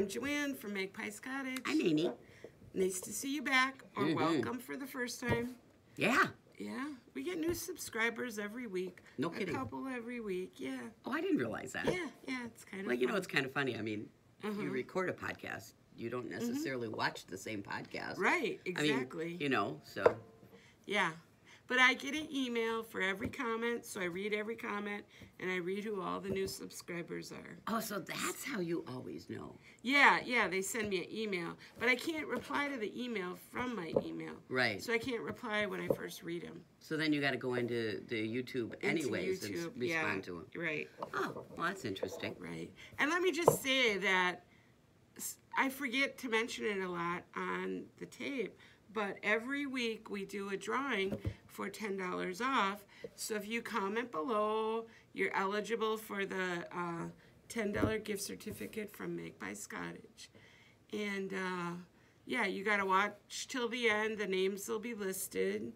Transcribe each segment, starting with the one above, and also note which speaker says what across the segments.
Speaker 1: I'm Joanne from Magpies Cottage.
Speaker 2: I'm Amy.
Speaker 1: Nice to see you back, or welcome for the first time.
Speaker 2: Yeah.
Speaker 1: Yeah, we get new subscribers every week.
Speaker 2: No kidding.
Speaker 1: A couple every week, yeah.
Speaker 2: Oh, I didn't realize that.
Speaker 1: Yeah, it's kind of
Speaker 2: Well, you know,
Speaker 1: fun.
Speaker 2: it's kind of funny. I mean, you record a podcast. You don't necessarily watch the same podcast.
Speaker 1: Right, exactly.
Speaker 2: I mean, you know, so.
Speaker 1: Yeah, but I get an email for every comment, so I read every comment, and I read who all the new subscribers are.
Speaker 2: Oh, so that's how you always know.
Speaker 1: Yeah, they send me an email, but I can't reply to the email from my email.
Speaker 2: Right.
Speaker 1: So I can't reply when I first read them.
Speaker 2: So then you got to go into the YouTube anyways and respond to them.
Speaker 1: Right.
Speaker 2: Oh, well, that's interesting.
Speaker 1: Right. And let me just say that I forget to mention it a lot on the tape, but every week we do a drawing for $10 off. So if you comment below, you're eligible for the $10 gift certificate from Magpies Cottage. And yeah, you got to watch till the end. The names will be listed.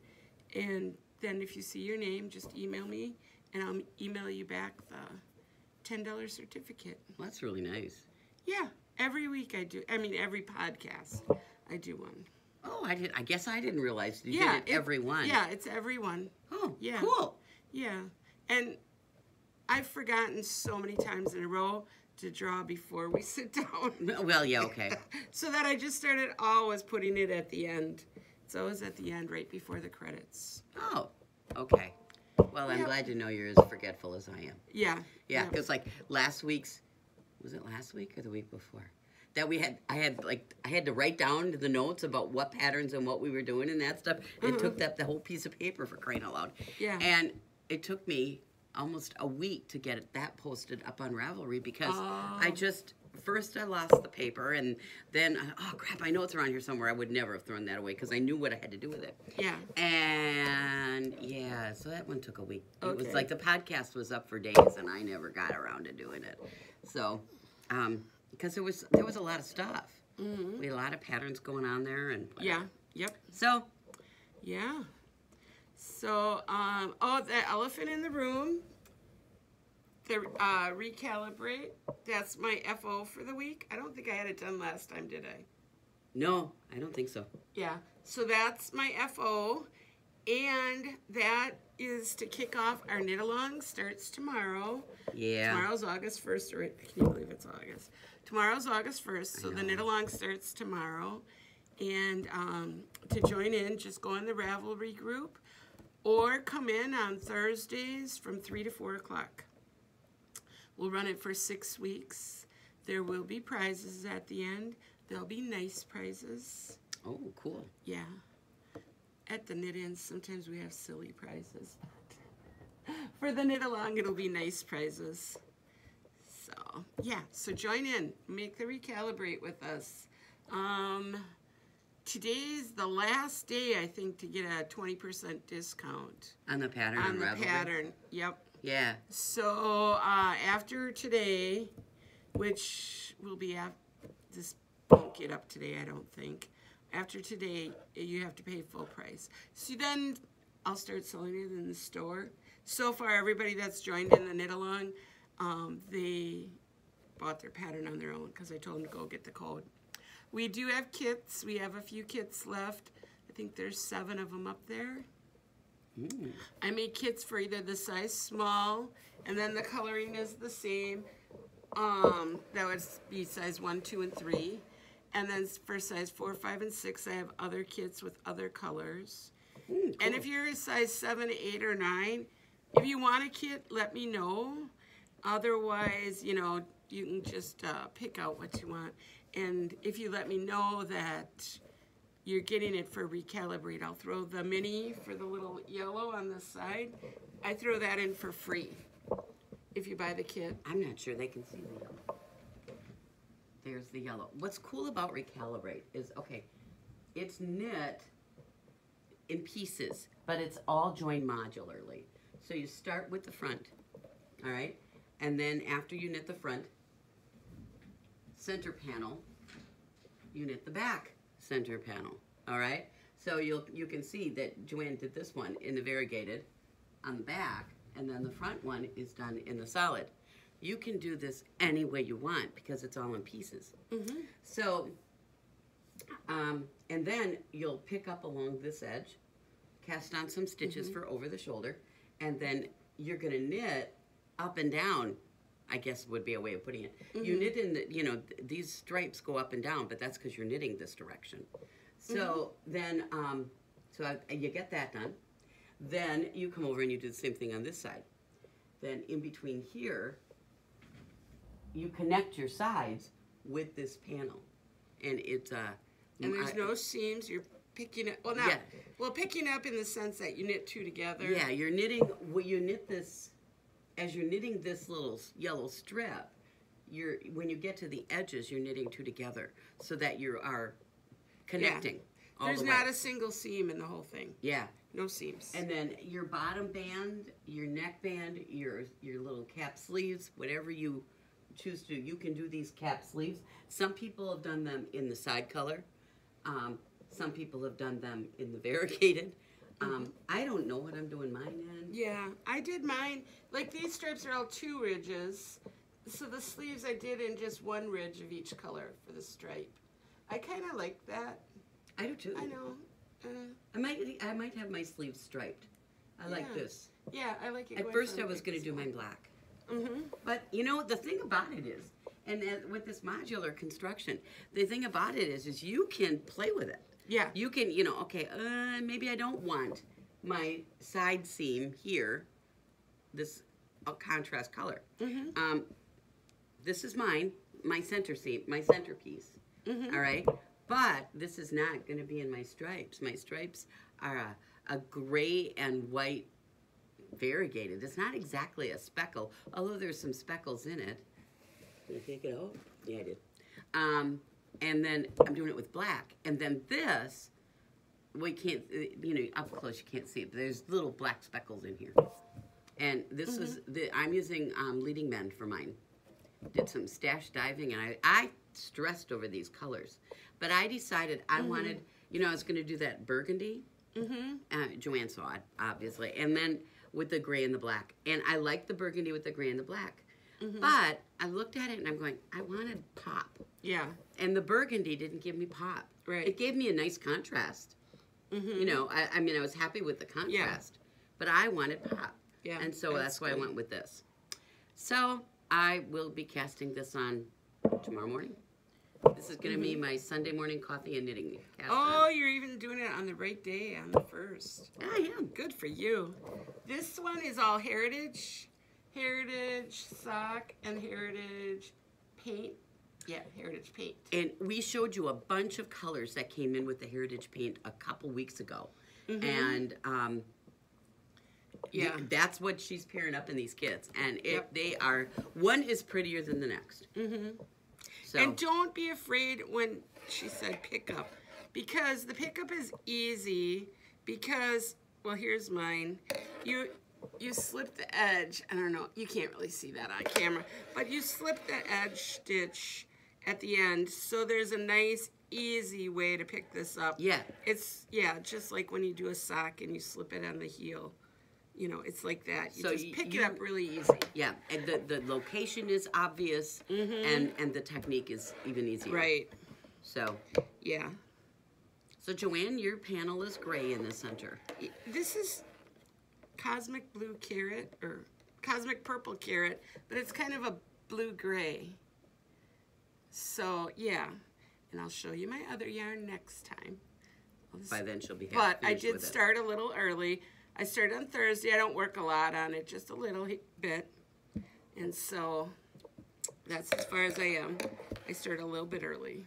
Speaker 1: And then if you see your name, just email me, and I'll email you back the $10 certificate.
Speaker 2: Well, that's really nice.
Speaker 1: Yeah, every week I do. I mean, every podcast I do one.
Speaker 2: Oh, I guess I didn't realize you did it every one.
Speaker 1: Yeah, it's every one.
Speaker 2: Oh,
Speaker 1: yeah.
Speaker 2: Cool.
Speaker 1: Yeah, and I've forgotten so many times in a row to draw before we sit down.
Speaker 2: Well, yeah, okay.
Speaker 1: So that I just started always putting it at the end. It's always at the end, right before the credits.
Speaker 2: Oh, okay. Well, I'm glad to know you're as forgetful as I am.
Speaker 1: Yeah.
Speaker 2: Yeah, because like last week's, was it last week or the week before? That I had to write down the notes about what patterns and what we were doing and that stuff. It took up the whole piece of paper, for crying out loud.
Speaker 1: Yeah.
Speaker 2: And it took me almost a week to get that posted up on Ravelry because first I lost the paper, and then, oh crap, I know it's around here somewhere. I would never have thrown that away because I knew what I had to do with it.
Speaker 1: Yeah.
Speaker 2: And yeah, so that one took a week.
Speaker 1: Okay.
Speaker 2: It was like the podcast was up for days and I never got around to doing it. So, because there was a lot of stuff. We had a lot of patterns going on there, and whatever.
Speaker 1: Yep.
Speaker 2: So,
Speaker 1: yeah. So, the elephant in the room. The recalibrate. That's my FO for the week. I don't think I had it done last time, did I?
Speaker 2: No, I don't think so.
Speaker 1: Yeah. So that's my FO, and that is to kick off our knit along. Starts tomorrow.
Speaker 2: Yeah.
Speaker 1: Tomorrow's August 1st. Or can you believe it's August? Tomorrow's August 1st. So the knit along starts tomorrow. And to join in, just go in the Ravelry group, or come in on Thursdays from 3 to 4 o'clock. We'll run it for 6 weeks. There will be prizes at the end. There'll be nice prizes.
Speaker 2: Oh, cool.
Speaker 1: Yeah. At the knit-ins, sometimes we have silly prizes. For the knit-along, it'll be nice prizes. So, yeah. So join in. Make the recalibrate with us. Today's the last day, I think, to get a 20% discount.
Speaker 2: On the pattern
Speaker 1: On the
Speaker 2: Ravelry?
Speaker 1: pattern, yep.
Speaker 2: Yeah.
Speaker 1: So after today, which will be this won't get up today, I don't think. After today, you have to pay full price. So then I'll start selling it in the store. So far, everybody that's joined in the knit along, they bought their pattern on their own because I told them to go get the code. We do have kits. We have a few kits left. I think there's 7 of them up there. I made kits for either the size small, and then the coloring is the same. That would be size 1, 2, and 3. And then for size 4, 5, and 6, I have other kits with other colors.
Speaker 2: Cool.
Speaker 1: And if you're a size 7, 8, or 9, if you want a kit, let me know. Otherwise, you know, you can just pick out what you want. And if you let me know that you're getting it for recalibrate, I'll throw the mini for the little yellow on the side. I throw that in for free if you buy the kit.
Speaker 2: I'm not sure they can see the yellow. There's the yellow. What's cool about recalibrate is, okay, it's knit in pieces, but it's all joined modularly. So you start with the front, all right? And then after you knit the front center panel, you knit the back center panel, all right? So you can see that Joanne did this one in the variegated on the back, and then the front one is done in the solid. you can do this any way you want because it's all in pieces. So, and then you'll pick up along this edge, cast on some stitches for over the shoulder, and then you're going to knit up and down, I guess would be a way of putting it. You knit in the, you know, these stripes go up and down, but that's because you're knitting this direction. So then, you get that done. Then you come over and you do the same thing on this side. Then in between here, you connect your sides with this panel. And it's,
Speaker 1: and there's no seams, you're picking it, well not, well picking up in the sense that you knit two together.
Speaker 2: Yeah, you're knitting, well, you knit this, as you're knitting this little yellow strip, when you get to the edges, you're knitting two together so that you are connecting.
Speaker 1: Yeah. There's not a single seam in the whole thing.
Speaker 2: Yeah.
Speaker 1: No seams.
Speaker 2: And then your bottom band, your neck band, your little cap sleeves, whatever you choose to do, you can do these cap sleeves. Some people have done them in the side color. Some people have done them in the variegated. I don't know what I'm doing mine in.
Speaker 1: Yeah, I did mine. Like these stripes are all 2 ridges. So the sleeves I did in just 1 ridge of each color for the stripe. I kind of like that.
Speaker 2: I do too.
Speaker 1: I know.
Speaker 2: I might have my sleeves striped. I like this.
Speaker 1: Yeah, I like it.
Speaker 2: At first I was going to do mine black. But you know, the thing about it is, and with this modular construction, the thing about it is you can play with it.
Speaker 1: Yeah.
Speaker 2: You can, you know, okay, maybe I don't want my side seam here, this contrast color. This is mine, my center seam, my centerpiece. All right? But this is not going to be in my stripes. My stripes are a gray and white variegated. It's not exactly a speckle, although there's some speckles in it. Did I take it out? Yeah, I did. And then I'm doing it with black. And then this, we can't, you know, up close you can't see it, but there's little black speckles in here. And this is, I'm using Leading Men for mine. Did some stash diving, and I stressed over these colors. But I decided I wanted, you know, I was going to do that burgundy. Joanne saw it, obviously. And then with the gray and the black. And I like the burgundy with the gray and the black. But I looked at it and I'm going, I wanted pop.
Speaker 1: Yeah.
Speaker 2: And the burgundy didn't give me pop.
Speaker 1: Right.
Speaker 2: It gave me a nice contrast. You know, I mean, I was happy with the contrast. But I wanted pop.
Speaker 1: Yeah.
Speaker 2: And so that's why I went with this. So I will be casting this on tomorrow morning. This is going to be my Sunday morning coffee and knitting cast on.
Speaker 1: You're even doing it on the right day, on the 1st.
Speaker 2: I am.
Speaker 1: Good for you. This one is all heritage sock, and heritage paint. Yeah, heritage paint.
Speaker 2: And we showed you a bunch of colors that came in with the heritage paint a couple weeks ago. And that's what she's pairing up in these kits. And they are, one is prettier than the next. So.
Speaker 1: And don't be afraid when she said pickup, because the pickup is easy. Because, well, here's mine. You slip the edge. I don't know. You can't really see that on camera, but you slip the edge stitch at the end, so there's a nice, easy way to pick this up.
Speaker 2: Yeah.
Speaker 1: It's just like when you do a sock and you slip it on the heel. You know, it's like that. You just pick it up really easy. Yeah,
Speaker 2: and the location is obvious, and the technique is even easier.
Speaker 1: Right.
Speaker 2: So.
Speaker 1: Yeah.
Speaker 2: So, Joanne, your panel is gray in the center.
Speaker 1: This is cosmic blue carrot, or cosmic purple carrot, but it's kind of a blue-gray. So, yeah. And I'll show you my other yarn next time.
Speaker 2: By then she'll be half
Speaker 1: But I
Speaker 2: finished
Speaker 1: did
Speaker 2: with
Speaker 1: start a little early. I started on Thursday. I don't work a lot on it, just a little bit. And so that's as far as I am. I started a little bit early.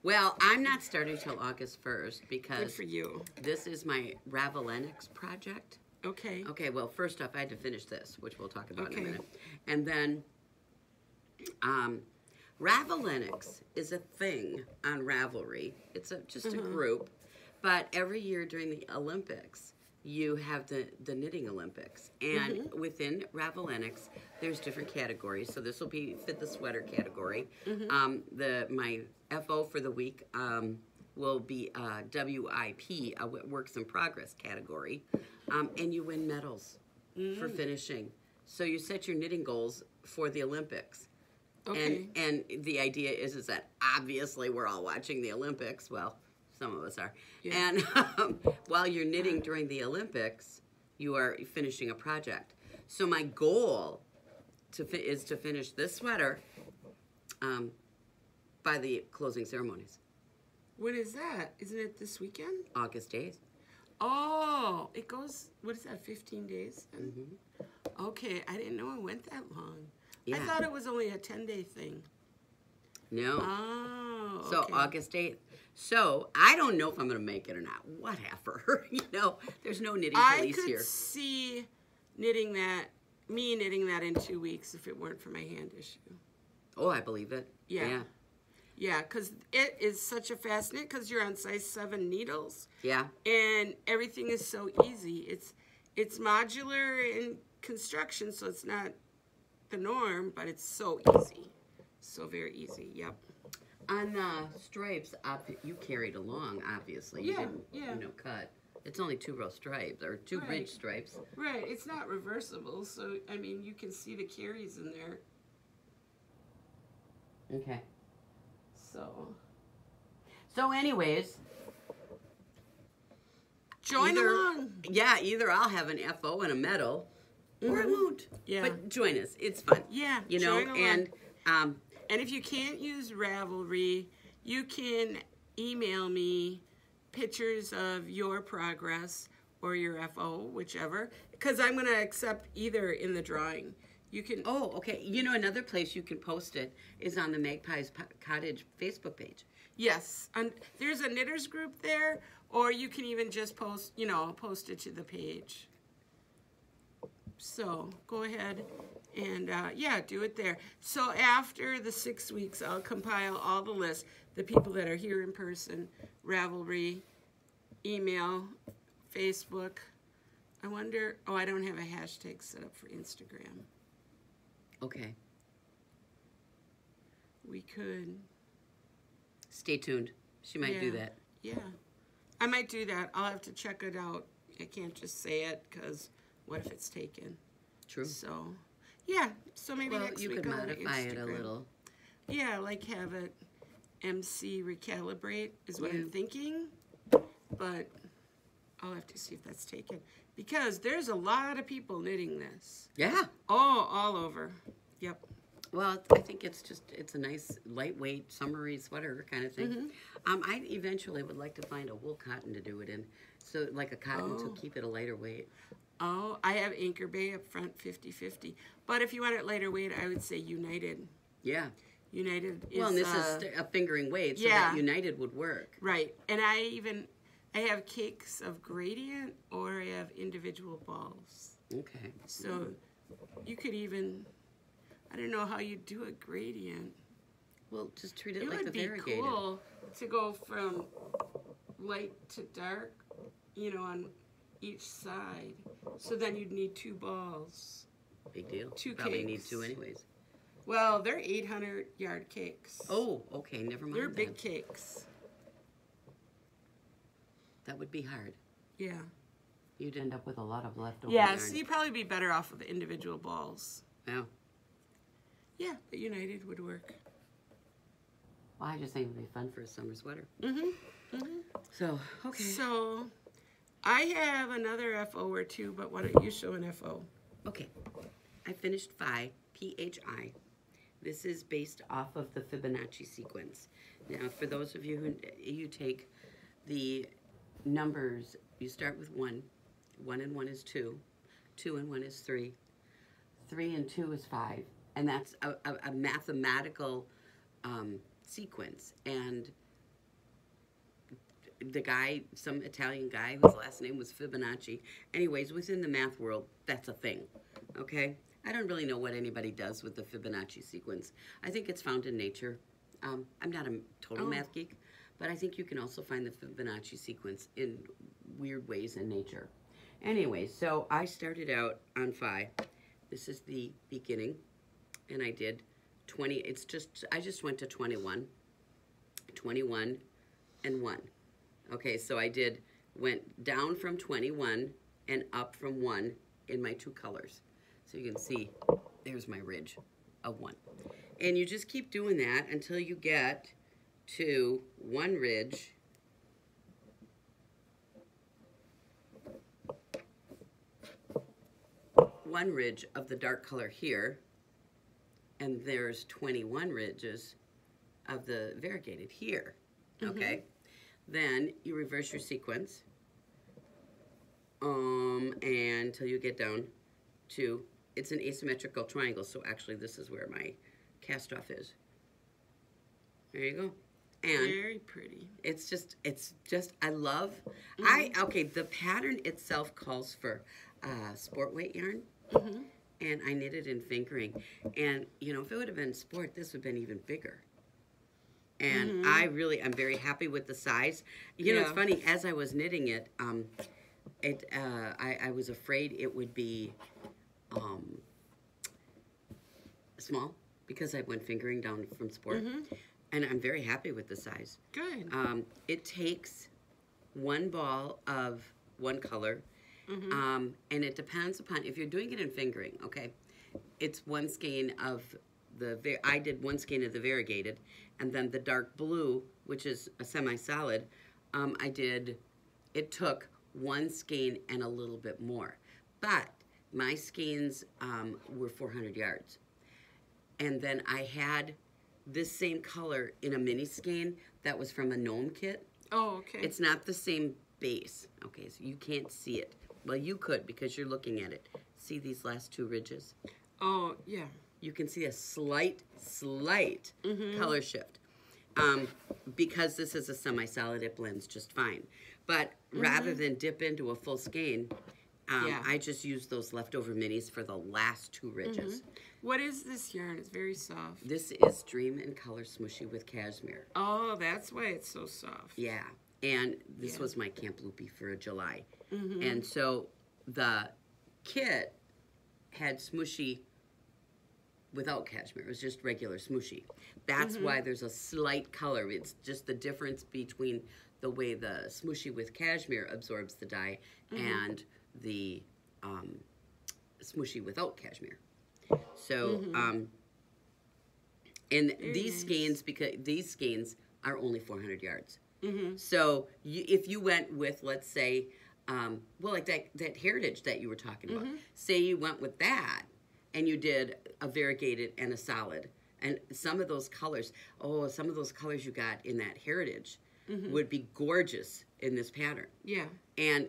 Speaker 2: Well, I'm not starting till August 1st because
Speaker 1: Good for you.
Speaker 2: This is my Ravelry project.
Speaker 1: Okay.
Speaker 2: Okay, well, first off, I had to finish this, which we'll talk about in a minute. And then Ravelry is a thing on Ravelry. It's just a group. But every year during the Olympics, you have the knitting Olympics. And within Ravelry, there's different categories. So this will fit the sweater category. My FO for the week will be WIP, a Works in Progress category. And you win medals for finishing So you set your knitting goals for the Olympics.
Speaker 1: Okay.
Speaker 2: And the idea is that obviously we're all watching the Olympics. Well, some of us are.
Speaker 1: Yeah.
Speaker 2: And while you're knitting during the Olympics, you are finishing a project. So my goal is to finish this sweater by the closing ceremonies.
Speaker 1: What is that? Isn't it this weekend?
Speaker 2: August 8th.
Speaker 1: Oh, it goes, what is that, 15 days?
Speaker 2: Mm-hmm.
Speaker 1: Okay, I didn't know it went that long.
Speaker 2: Yeah.
Speaker 1: I thought it was only a 10-day thing.
Speaker 2: No.
Speaker 1: Oh,
Speaker 2: So
Speaker 1: okay.
Speaker 2: August 8th. So I don't know if I'm going to make it or not. Whatever. You know, there's no knitting police
Speaker 1: I could
Speaker 2: here.
Speaker 1: see knitting that in 2 weeks if it weren't for my hand issue.
Speaker 2: Oh, I believe it.
Speaker 1: Yeah. Yeah, because it is such a fast knit because you're on size 7 needles.
Speaker 2: Yeah.
Speaker 1: And everything is so easy. It's modular in construction, so it's not the norm, but it's so easy. So very easy, yep.
Speaker 2: On stripes, you carried along, obviously. You didn't, cut. It's only 2 row stripes, or 2 ridge stripes.
Speaker 1: Right, it's not reversible, so, I mean, you can see the carries in there.
Speaker 2: Okay.
Speaker 1: So
Speaker 2: anyways.
Speaker 1: join along.
Speaker 2: Yeah, either I'll have an FO and a medal, or I won't.
Speaker 1: Yeah.
Speaker 2: But join us. It's fun.
Speaker 1: Yeah,
Speaker 2: You know,
Speaker 1: join along.
Speaker 2: and
Speaker 1: if you can't use Ravelry, you can email me pictures of your progress or your FO, whichever, because I'm going to accept either in the drawing. You can.
Speaker 2: Oh, okay. You know, another place you can post it is on the Magpies Cottage Facebook page.
Speaker 1: Yes, and there's a knitters group there, or you can even just post it to the page. So go ahead and do it there. So after the 6 weeks, I'll compile all the lists, the people that are here in person, Ravelry, email, Facebook. I wonder, I don't have a hashtag set up for Instagram.
Speaker 2: Okay.
Speaker 1: We could.
Speaker 2: Stay tuned. She might do that.
Speaker 1: Yeah. I might do that. I'll have to check it out. I can't just say it because what if it's taken?
Speaker 2: True.
Speaker 1: So, yeah. So maybe next
Speaker 2: you
Speaker 1: week
Speaker 2: could
Speaker 1: I'll
Speaker 2: modify it a
Speaker 1: Instagram.
Speaker 2: little.
Speaker 1: Yeah, like have it MC recalibrate is what I'm thinking. But I'll have to see if that's taken. Because there's a lot of people knitting this.
Speaker 2: Yeah.
Speaker 1: Oh, all over. Yep.
Speaker 2: Well, I think it's a nice, lightweight, summery sweater kind of thing. I eventually would like to find a wool cotton to do it in. So, like a cotton to keep it a lighter weight.
Speaker 1: Oh, I have Anchor Bay up front 50-50. But if you want it lighter weight, I would say United.
Speaker 2: Yeah.
Speaker 1: United is...
Speaker 2: Well, and this is a fingering weight, so that United would work.
Speaker 1: Right. And I have cakes of gradient, or I have individual balls.
Speaker 2: Okay.
Speaker 1: So you could even... I don't know how you do a gradient.
Speaker 2: Well, just treat it
Speaker 1: It
Speaker 2: like
Speaker 1: would
Speaker 2: the
Speaker 1: be
Speaker 2: variegated.
Speaker 1: cool to go from light to dark, on each side. So then you'd need 2 balls.
Speaker 2: Big deal.
Speaker 1: 2
Speaker 2: Probably need
Speaker 1: cakes.
Speaker 2: 2 anyways.
Speaker 1: Well, they're 800-yard cakes.
Speaker 2: Oh, okay. Never mind.
Speaker 1: They're big
Speaker 2: then.
Speaker 1: cakes.
Speaker 2: That would be hard.
Speaker 1: Yeah.
Speaker 2: You'd end up with a lot of leftover
Speaker 1: Yeah,
Speaker 2: yarn.
Speaker 1: so you'd probably be better off with individual balls.
Speaker 2: Yeah.
Speaker 1: Yeah, but United would work.
Speaker 2: Well, I just think it would be fun for a summer sweater. So, okay.
Speaker 1: So, I have another FO or 2, but why don't you show an FO?
Speaker 2: Okay. I finished Phi, P-H-I. This is based off of the Fibonacci sequence. Now, for those of you who you take the numbers, you start with 1. 1 and 1 is 2. 2 and 1 is 3. 3 and 2 is 5. And that's a mathematical sequence. And the guy, some Italian guy whose last name was Fibonacci. Anyways, within the math world, that's a thing. Okay? I don't really know what anybody does with the Fibonacci sequence. I think it's found in nature. I'm not a total math geek, but I think you can also find the Fibonacci sequence in weird ways in nature. Anyway, so I started out on Phi. This is the beginning. And I did 20, I just went to 21, 21, and 1. Okay, so went down from 21 and up from 1 in my 2 colors. So you can see, there's my ridge of 1. And you just keep doing that until you get to 1 ridge. One ridge of the dark color here, and there's 21 ridges of the variegated here. Okay, then you reverse your sequence, and until you get down to, it's an asymmetrical triangle, so actually this is where my cast off is. There you go. And
Speaker 1: very pretty.
Speaker 2: It's just, I love, okay, the pattern itself calls for sport weight yarn. And I knitted in fingering. And, you know, if it would have been sport, this would have been even bigger. And I'm very happy with the size. You know, it's funny, as I was knitting it, I was afraid it would be small because I went fingering down from sport. And I'm very happy with the size.
Speaker 1: Good.
Speaker 2: It takes 1 ball of 1 color. And it depends upon, if you're doing it in fingering, okay, it's 1 skein of I did 1 skein of the variegated, and then the dark blue, which is a semi-solid, it took 1 skein and a little bit more. But my skeins were 400 yards. And then I had this same color in a mini skein that was from a gnome kit.
Speaker 1: Oh, okay.
Speaker 2: It's not the same base, okay, so you can't see it. Well, you could because you're looking at it. See these last 2 ridges?
Speaker 1: Oh, yeah.
Speaker 2: You can see a slight color shift. Because this is a semi-solid, it blends just fine. But rather than dip into a full skein, I just use those leftover minis for the last 2 ridges.
Speaker 1: What is this yarn? It's very soft.
Speaker 2: This is Dream and Color Smooshy with Cashmere.
Speaker 1: Oh, that's why it's so soft.
Speaker 2: Yeah. And this was my Camp Loopy for July. And so the kit had smooshy without cashmere. It was just regular smooshy. That's why there's a slight color. It's just the difference between the way the smooshy with cashmere absorbs the dye and the smooshy without cashmere. So, and these skeins, because these skeins are only 400 yards. So if you went with, let's say, well, like that heritage that you were talking about, say you went with that and you did a variegated and a solid, and some of those colors, some of those colors you got in that heritage would be gorgeous in this pattern.
Speaker 1: Yeah.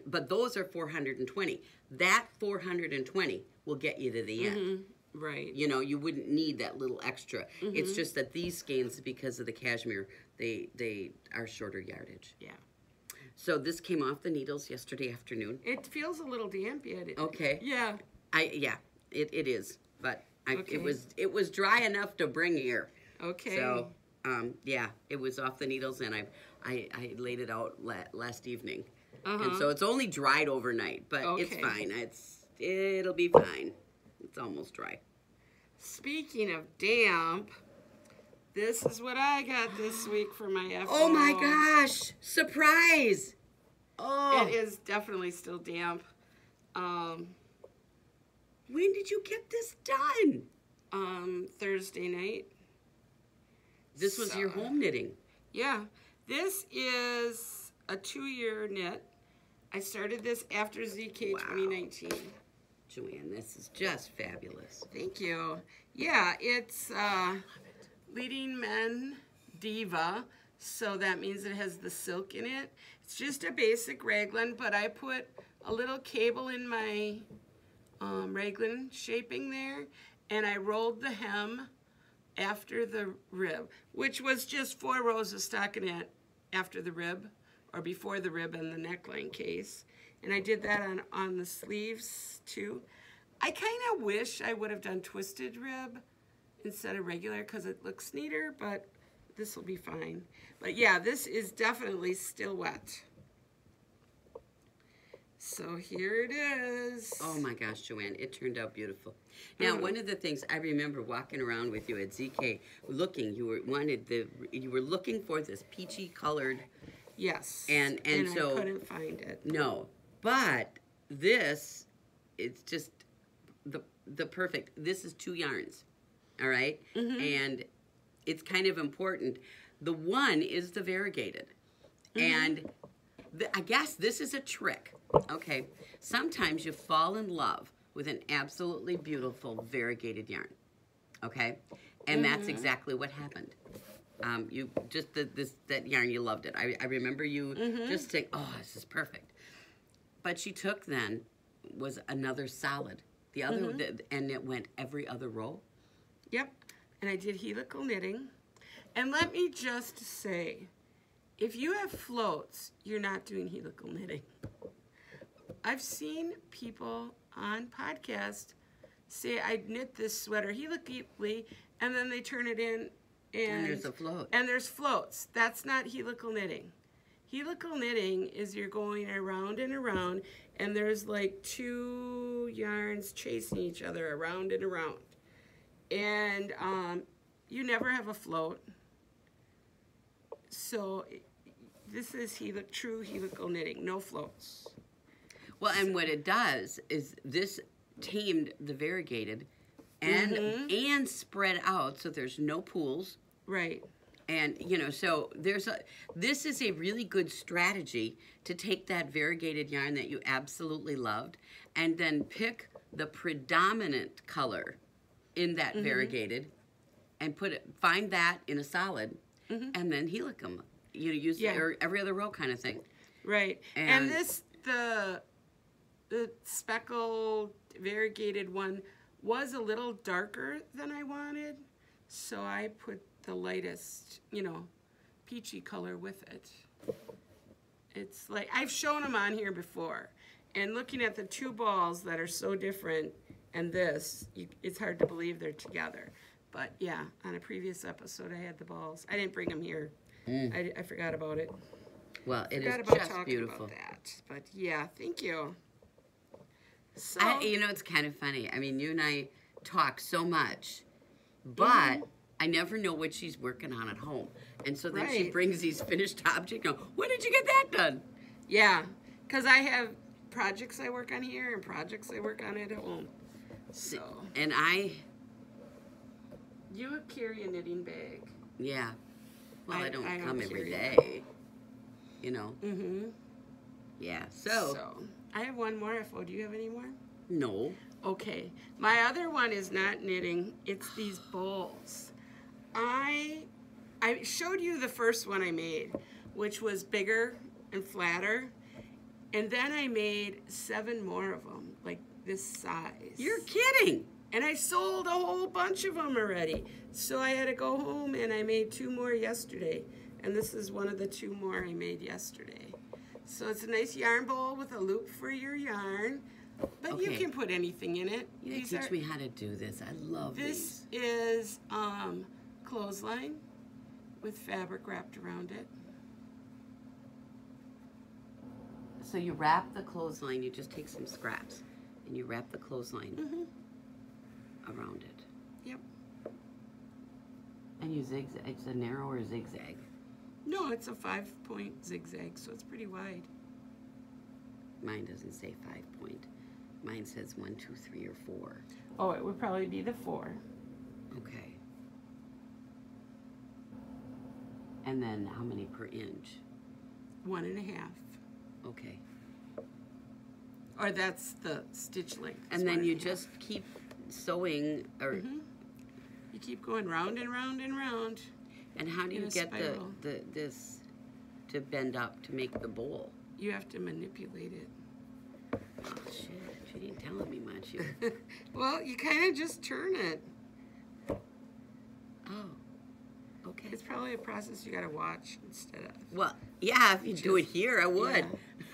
Speaker 2: But those are 420. That 420 will get you to the end.
Speaker 1: Right.
Speaker 2: You know, you wouldn't need that little extra. It's just that these skeins, because of the cashmere, they are shorter yardage.
Speaker 1: Yeah.
Speaker 2: So this came off the needles yesterday afternoon.
Speaker 1: It feels a little damp yet.
Speaker 2: Okay.
Speaker 1: Yeah.
Speaker 2: It is, but it was dry enough to bring here.
Speaker 1: Okay.
Speaker 2: So it was off the needles, and I laid it out last evening, and so it's only dried overnight, but it's fine. It'll be fine. It's almost dry.
Speaker 1: Speaking of damp, this is what I got this week for my FO.
Speaker 2: Oh my gosh! Surprise! Oh,
Speaker 1: it is definitely still damp.
Speaker 2: When did you get this done?
Speaker 1: Thursday night.
Speaker 2: This was your home knitting.
Speaker 1: Yeah. This is a 2-year knit. I started this after ZK 2019.
Speaker 2: Joanne, this is just fabulous.
Speaker 1: Thank you. Yeah, it's Leading Men Diva, so that means it has the silk in it. It's just a basic raglan, but I put a little cable in my raglan shaping there, and I rolled the hem after the rib, which was just 4 rows of stockinette after the rib, or before the rib and the neckline case. And I did that on the sleeves too. I kind of wish I would have done twisted rib instead of regular because it looks neater, but this will be fine. But yeah, this is definitely still wet. So here it is.
Speaker 2: Oh my gosh, Joanne, it turned out beautiful. Now, one of the things I remember walking around with you at ZK, looking, you were looking for this peachy colored.
Speaker 1: Yes.
Speaker 2: And so
Speaker 1: I couldn't find it.
Speaker 2: No, but this, it's just the perfect. This is 2 yarns, all right? And it's kind of important. The one is the variegated. And I guess this is a trick, okay? Sometimes you fall in love with an absolutely beautiful variegated yarn, okay? And that's exactly what happened. You just that yarn, you loved it. I remember you just saying, oh, this is perfect. But she took then was another solid. The other, and it went every other row.
Speaker 1: Yep. And I did helical knitting. And let me just say, if you have floats, you're not doing helical knitting. I've seen people on podcast say, I knit this sweater helically, and then they turn it in, and
Speaker 2: there's a float.
Speaker 1: And there's floats. That's not helical knitting. Helical knitting is you're going around and around, and there's like 2 yarns chasing each other around and around. And you never have a float. So this is true helical knitting, no floats.
Speaker 2: Well, and what it does is this tamed the variegated and spread out so there's no pools.
Speaker 1: Right.
Speaker 2: And, you know, so this is a really good strategy to take that variegated yarn that you absolutely loved and then pick the predominant color in that variegated and find that in a solid and then helic them. You know, use or every other row kind of thing.
Speaker 1: Right. And this, the speckled variegated one was a little darker than I wanted, so I put the lightest, you know, peachy color with it. It's like, I've shown them on here before, and looking at the 2 balls that are so different and this, it's hard to believe they're together. But yeah, on a previous episode I had the balls. I didn't bring them here. I forgot about it.
Speaker 2: Well, it is just beautiful.
Speaker 1: About that. But yeah, thank you. So,
Speaker 2: you know, it's kind of funny. I mean, you and I talk so much, but I never know what she's working on at home. And so then she brings these finished objects. When did you get that done?
Speaker 1: Yeah, because I have projects I work on here and projects I work on at home. So.
Speaker 2: And
Speaker 1: You carry a knitting bag.
Speaker 2: Yeah. Well, I don't come every day.
Speaker 1: That.
Speaker 2: You know. Yeah.
Speaker 1: So I have one more. Do you have any more?
Speaker 2: No.
Speaker 1: Okay. My other one is not knitting. It's these bowls. I showed you the first one I made, which was bigger and flatter. And then I made 7 more of them, like this size.
Speaker 2: You're kidding.
Speaker 1: And I sold a whole bunch of them already. So I had to go home and I made 2 more yesterday. And this is one of the 2 more I made yesterday. So it's a nice yarn bowl with a loop for your yarn. But you can put anything in it.
Speaker 2: You teach me how to do this. I love
Speaker 1: these. This is clothesline with fabric wrapped around it.
Speaker 2: So you wrap the clothesline, you just take some scraps, and you wrap the clothesline around it.
Speaker 1: Yep.
Speaker 2: And you zigzag. It's a narrower zigzag.
Speaker 1: No, it's a 5-point zigzag, so it's pretty wide.
Speaker 2: Mine doesn't say 5-point. Mine says 1, 2, 3, or 4.
Speaker 1: Oh, it would probably be the 4.
Speaker 2: Okay. And then how many per inch?
Speaker 1: 1.5.
Speaker 2: Okay.
Speaker 1: Or that's the stitch length.
Speaker 2: And then you just keep sewing, or
Speaker 1: you keep going round and round and round.
Speaker 2: And how do you get this to bend up to make the bowl?
Speaker 1: You have to manipulate it.
Speaker 2: Oh shit! She didn't tell me much.
Speaker 1: Well, you kind of just turn it.
Speaker 2: Oh. Okay.
Speaker 1: It's probably a process you got to watch instead of.
Speaker 2: Well, yeah, if you do it here, I would.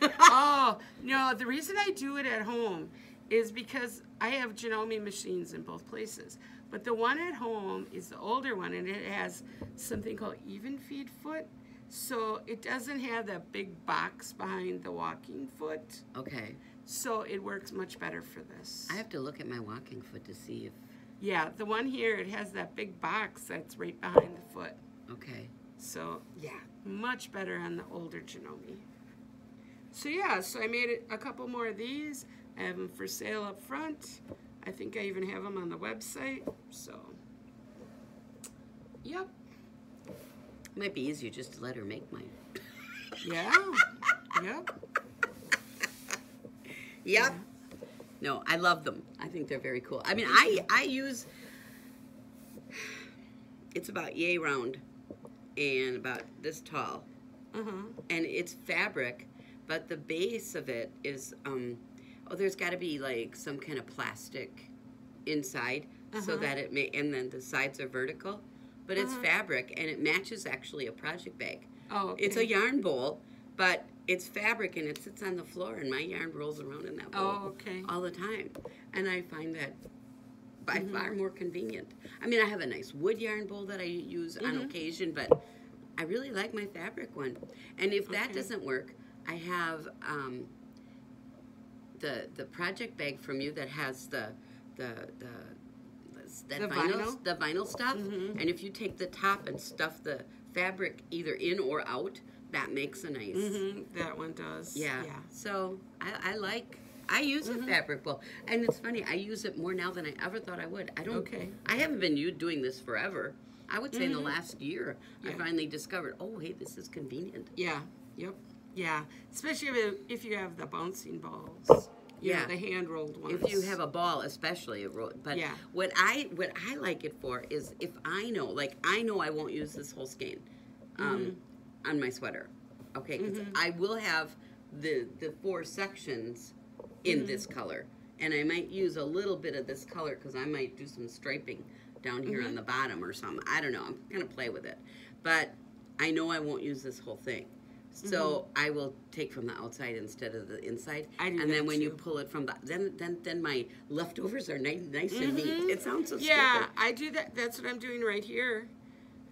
Speaker 1: Yeah. Oh, no, the reason I do it at home is because I have Janome machines in both places. But the one at home is the older one, and it has something called even feed foot. So it doesn't have that big box behind the walking foot.
Speaker 2: Okay.
Speaker 1: So it works much better for this.
Speaker 2: I have to look at my walking foot to see if...
Speaker 1: Yeah, the one here, it has that big box that's right behind the foot.
Speaker 2: Okay.
Speaker 1: So, yeah, much better on the older Janome. So, yeah, so I made a couple more of these. I have them for sale up front. I think I even have them on the website. So, yep.
Speaker 2: Might be easier just to let her make mine.
Speaker 1: Yeah. Yep.
Speaker 2: Yep.
Speaker 1: Yeah.
Speaker 2: No, I love them. I think they're very cool. I mean, I use, it's about yay round and about this tall. And it's fabric, but the base of it is, there's got to be like some kind of plastic inside so that it may, and then the sides are vertical. But it's fabric, and it matches actually a project bag.
Speaker 1: Oh, okay.
Speaker 2: It's a yarn bowl, but it's fabric, and it sits on the floor, and my yarn rolls around in that bowl all the time. And I find that by far more convenient. I mean, I have a nice wood yarn bowl that I use on occasion, but I really like my fabric one. And if that doesn't work, I have the project bag from you that has the vinyl stuff, and if you take the top and stuff the fabric either in or out, that makes a nice.
Speaker 1: That one does.
Speaker 2: Yeah. So I use a fabric bowl, and it's funny, I use it more now than I ever thought I would. I haven't been doing this forever. I would say in the last year, I finally discovered, oh, hey, this is convenient.
Speaker 1: Yeah. Yep. Yeah. Especially if you have the bouncing balls. Yeah, the hand rolled ones.
Speaker 2: If you have a ball, especially, but what I like it for is if I know I won't use this whole skein on my sweater, okay? Because I will have the 4 sections in this color, and I might use a little bit of this color because I might do some striping down here on the bottom or something. I don't know. I'm gonna play with it, but I know I won't use this whole thing. So I will take from the outside instead of the inside, and then when you pull it from the then my leftovers are nice and neat. It sounds so stupid.
Speaker 1: I do that. That's what I'm doing right here,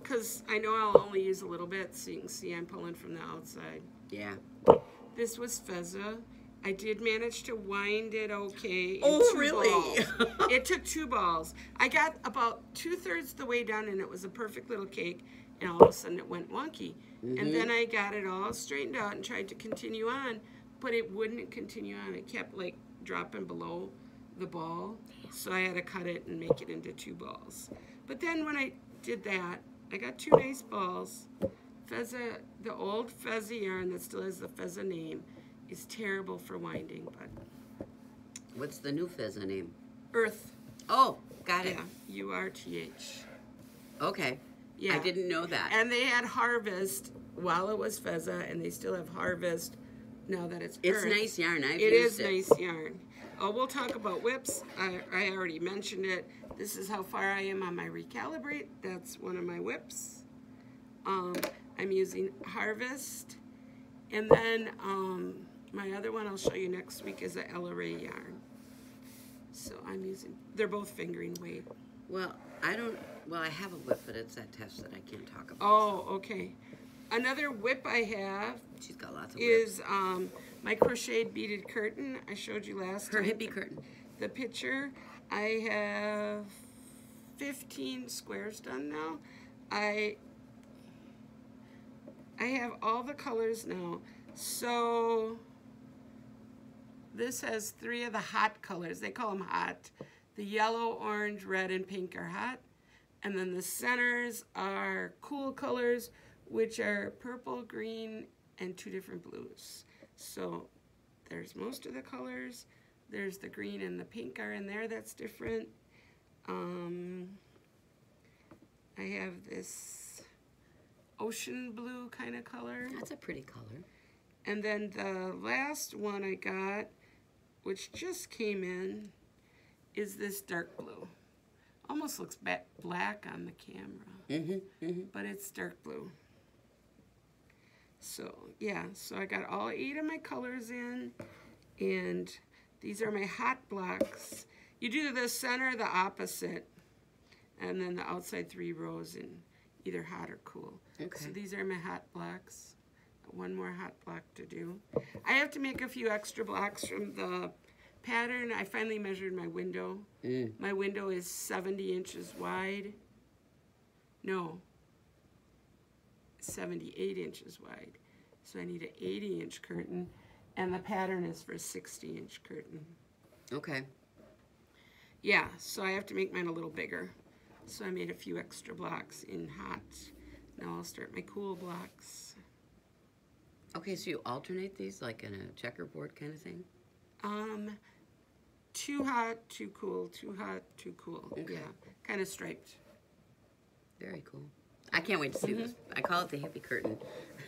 Speaker 1: because I know I'll only use a little bit. So you can see I'm pulling from the outside.
Speaker 2: Yeah.
Speaker 1: This was Fezza. I did manage to wind it okay.
Speaker 2: Oh, really?
Speaker 1: It took 2 balls. I got about 2/3 the way done, and it was a perfect little cake. And all of a sudden it went wonky. And then I got it all straightened out and tried to continue on, but it wouldn't continue on. It kept like dropping below the ball. So I had to cut it and make it into 2 balls. But then when I did that, I got 2 nice balls. Fezza, the old Fezza yarn that still has the Fezza name, is terrible for winding, but.
Speaker 2: What's the new Fezza name?
Speaker 1: Earth.
Speaker 2: Oh, got it.
Speaker 1: Yeah, URTH.
Speaker 2: Okay.
Speaker 1: Yeah.
Speaker 2: I didn't know that.
Speaker 1: And they had Harvest while it was Fezza, and they still have Harvest now that it's Earth.
Speaker 2: It's nice yarn. I've
Speaker 1: used it. It is nice yarn. Oh, we'll talk about whips. I already mentioned it. This is how far I am on my Recalibrate. That's one of my whips. I'm using Harvest. And then my other one I'll show you next week is a Ella Ray yarn. So I'm using, they're both fingering weight.
Speaker 2: Well, I have a whip, but it's that test that I can't talk about.
Speaker 1: Oh, okay. Another whip I have.
Speaker 2: She's got lots of whips.
Speaker 1: Is my crocheted beaded curtain. I showed you last time.
Speaker 2: Her hippie curtain.
Speaker 1: The picture. I have 15 squares done now. I have all the colors now. So this has 3 of the hot colors. They call them hot. The yellow, orange, red, and pink are hot. And then the centers are cool colors, which are purple, green, and 2 different blues. So there's most of the colors. There's the green and the pink are in there. That's different. I have this ocean blue kind of color.
Speaker 2: That's a pretty color.
Speaker 1: And then the last one I got, which just came in, is this dark blue. Almost looks black on the camera, but it's dark blue. So yeah, so I got all 8 of my colors in, and these are my hot blocks. You do the center, the opposite, and then the outside 3 rows in either hot or cool. Okay. So these are my hot blocks. 1 more hot block to do. I have to make a few extra blocks from the pattern. I finally measured my window. My window is 70 inches wide. No, 78 inches wide. So I need an 80-inch curtain, and the pattern is for a 60-inch curtain.
Speaker 2: Okay.
Speaker 1: Yeah, so I have to make mine a little bigger. So I made a few extra blocks in hot. Now I'll start my cool blocks.
Speaker 2: Okay, so you alternate these like in a checkerboard kind of thing?
Speaker 1: Too hot, too cool, too hot, too cool.
Speaker 2: Okay.
Speaker 1: Yeah, kind of striped.
Speaker 2: Very cool. I can't wait to see this. I call it the hippie curtain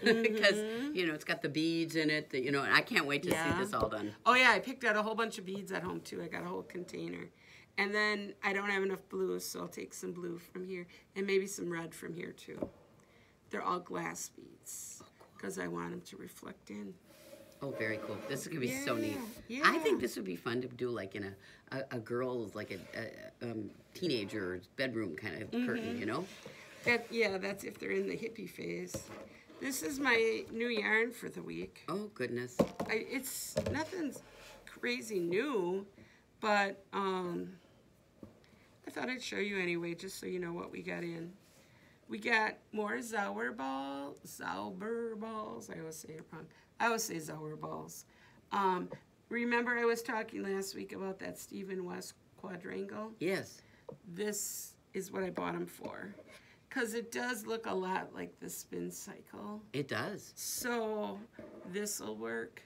Speaker 2: because, you know, it's got the beads in it, that, you know, and I can't wait to see this all done.
Speaker 1: Oh, yeah, I picked out a whole bunch of beads at home, too. I got a whole container. And then I don't have enough blue, so I'll take some blue from here and maybe some red from here, too. They're all glass beads because I want them to reflect in.
Speaker 2: Oh, very cool. This is going to be so neat.
Speaker 1: Yeah.
Speaker 2: I think this would be fun to do like in a girl's, like a teenager's bedroom kind of curtain, you know?
Speaker 1: That's if they're in the hippie phase. This is my new yarn for the week.
Speaker 2: Oh, goodness.
Speaker 1: It's nothing crazy new, but I thought I'd show you anyway, just so you know what we got in. We got more Zauber balls. I always say it wrong. I always say Zauber balls. Remember I was talking last week about that Stephen West quadrangle?
Speaker 2: Yes.
Speaker 1: This is what I bought them for. Because it does look a lot like the spin cycle.
Speaker 2: It does.
Speaker 1: So this will work.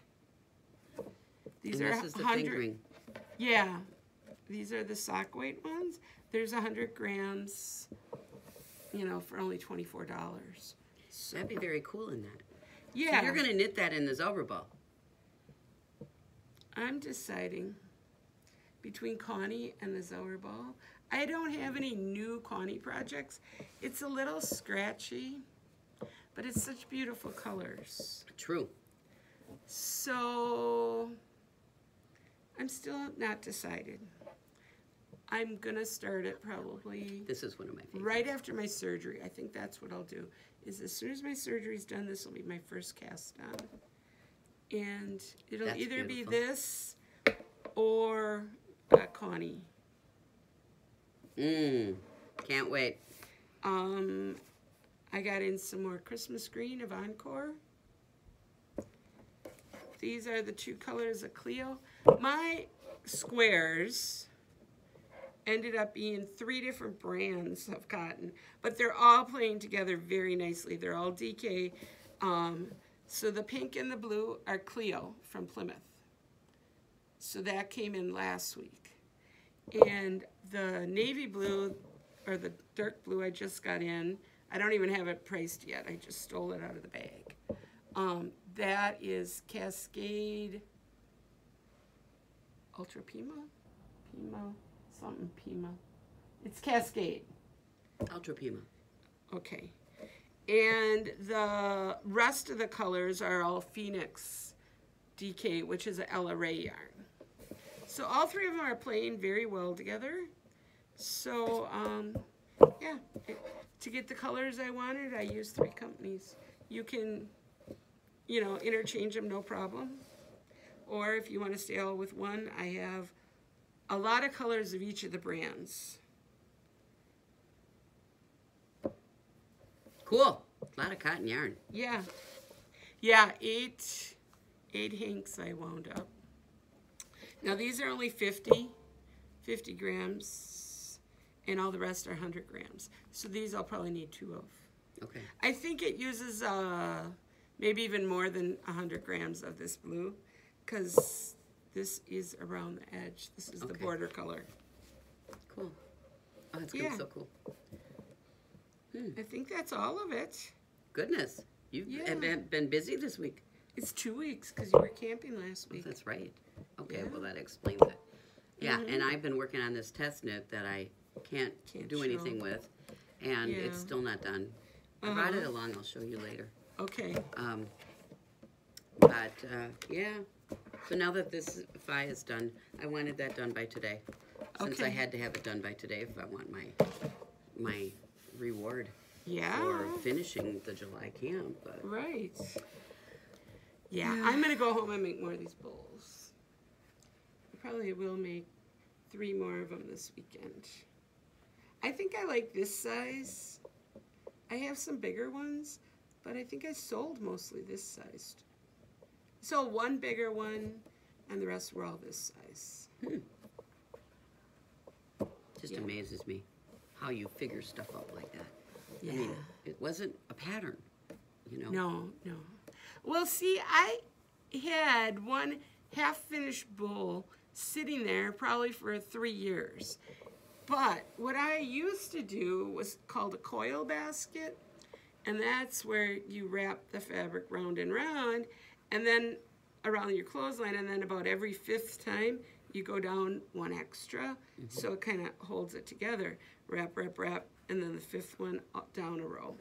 Speaker 1: These
Speaker 2: and
Speaker 1: are
Speaker 2: this is the
Speaker 1: 100.
Speaker 2: fingering.
Speaker 1: Yeah. These are the sock weight ones. There's 100 grams, you know, for only $24. So,
Speaker 2: That'd be very cool in that.
Speaker 1: yeah.
Speaker 2: So you're going to knit that in the Zauber ball.
Speaker 1: I'm deciding between Connie and the Zauber ball. I don't have any new Connie projects. It's a little scratchy, but it's such beautiful colors.
Speaker 2: True.
Speaker 1: So I'm still not decided. I'm gonna start it probably
Speaker 2: This is one of my favorites.
Speaker 1: right after my surgery. I think that's what I'll do. Is as soon as my surgery's done, this will be my first cast on. And it'll
Speaker 2: That's
Speaker 1: either be
Speaker 2: beautiful.
Speaker 1: this or Connie.
Speaker 2: Can't wait.
Speaker 1: I got in some more Christmas green of Encore. These are the two colors of Cleo. My squares ended up being 3 different brands of cotton, but they're all playing together very nicely. They're all DK. So the pink and the blue are Cleo from Plymouth. So that came in last week. And the navy blue, or the dark blue I just got in, I don't even have it priced yet. I just stole it out of the bag. That is Cascade Ultra Pima? Something Pima. It's Cascade.
Speaker 2: Ultra Pima.
Speaker 1: Okay. And the rest of the colors are all Phoenix DK, which is an Ella Ray yarn. So all 3 of them are playing very well together. So, yeah, to get the colors I wanted, I used 3 companies. You can, you know, interchange them, no problem. Or if you want to stay all with one, I have a lot of colors of each of the brands.
Speaker 2: Cool. A lot of cotton yarn.
Speaker 1: Yeah. Yeah, 8 hanks I wound up. Now these are only 50 grams, and all the rest are 100 grams. So these I'll probably need 2 of.
Speaker 2: Okay.
Speaker 1: I think it uses maybe even more than 100 grams of this blue, because this is around the edge. This is the border color.
Speaker 2: Cool. Oh, that's gonna be so cool.
Speaker 1: I think that's all of it.
Speaker 2: Goodness. You've been busy this week.
Speaker 1: It's 2 weeks, because you were camping last week.
Speaker 2: Oh, that's right. Okay,
Speaker 1: Yeah.
Speaker 2: well that explains it. Yeah, and I've been working on this test knit that I can't do
Speaker 1: show.
Speaker 2: anything with, and it's still not done. I brought it along. I'll show you later.
Speaker 1: Okay.
Speaker 2: Yeah. So now that this Phi is done, I wanted that done by today, since I had to have it done by today if I want my reward for finishing the July camp. But.
Speaker 1: Right. Yeah, I'm going to go home and make more of these bowls. I probably will make 3 more of them this weekend. I think I like this size. I have some bigger ones, but I think I sold mostly this size. So 1 bigger one, and the rest were all this size.
Speaker 2: Just
Speaker 1: Yeah.
Speaker 2: amazes me how you figure stuff out like that.
Speaker 1: Yeah.
Speaker 2: I mean, it wasn't a pattern, you know.
Speaker 1: No. Well, see, I had one half-finished bowl sitting there probably for 3 years. But what I used to do was called a coil basket, and that's where you wrap the fabric round and round, and then around your clothesline, and then about every 5th time, you go down 1 extra, so it kind of holds it together. Wrap, and then the 5th one up, down a row.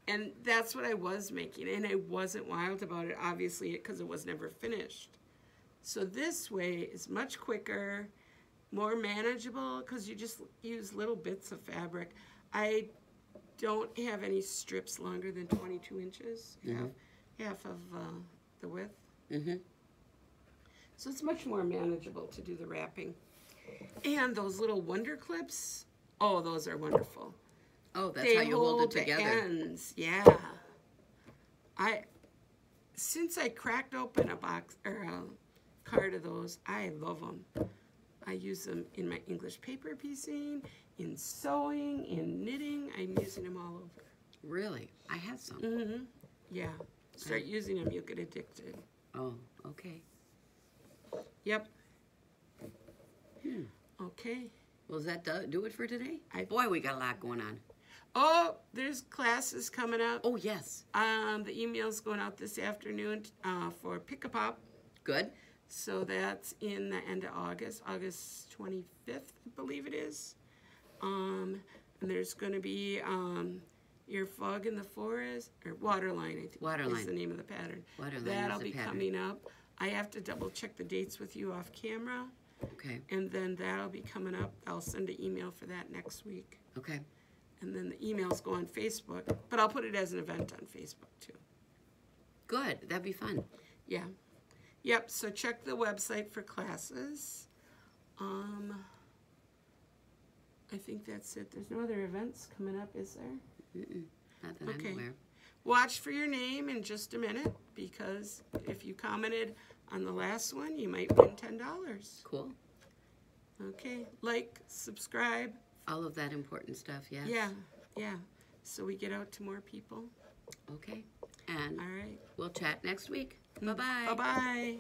Speaker 1: And that's what I was making, and I wasn't wild about it, obviously, because it was never finished. So this way is much quicker, more manageable, because you just use little bits of fabric. I don't have any strips longer than 22 inches, half of the width. So it's much more manageable to do the wrapping. And those little wonder clips, oh, those are wonderful.
Speaker 2: Oh, that's how you hold it
Speaker 1: the
Speaker 2: together.
Speaker 1: ends. Yeah. Since I cracked open a box or a card of those, I love them. I use them in my English paper piecing, in sewing, in knitting. I'm using them all over.
Speaker 2: Really? I have some.
Speaker 1: Yeah. Start using them, you'll get addicted.
Speaker 2: Oh, okay.
Speaker 1: Yep. Okay.
Speaker 2: Well, does that do it for today? Boy, we got a lot going on.
Speaker 1: Oh, there's classes coming up.
Speaker 2: Oh, yes.
Speaker 1: The email's going out this afternoon for Pick-a-Pop.
Speaker 2: Good.
Speaker 1: So that's in the end of August, August 25th, I believe it is. And there's going to be Your Fog in the Forest, or Waterline, I think
Speaker 2: Waterline
Speaker 1: is the name of the pattern.
Speaker 2: Waterline
Speaker 1: That'll
Speaker 2: is the
Speaker 1: be
Speaker 2: pattern.
Speaker 1: coming up. I have to double check the dates with you off camera.
Speaker 2: Okay.
Speaker 1: And then that'll be coming up. I'll send an email for that next week.
Speaker 2: Okay.
Speaker 1: And then the emails go on Facebook, but I'll put it as an event on Facebook too.
Speaker 2: Good. That'd be fun.
Speaker 1: Yeah. Yep, so check the website for classes. I think that's it. There's no other events coming up, is there?
Speaker 2: Not that I'm aware.
Speaker 1: Watch for your name in just a minute, because if you commented on the last one, you might win $10.
Speaker 2: Cool.
Speaker 1: Okay, like, subscribe.
Speaker 2: All of that important stuff, yes.
Speaker 1: Yeah. So we get out to more people.
Speaker 2: Okay. And
Speaker 1: All right.
Speaker 2: we'll chat next week. Bye-bye.
Speaker 1: Bye-bye.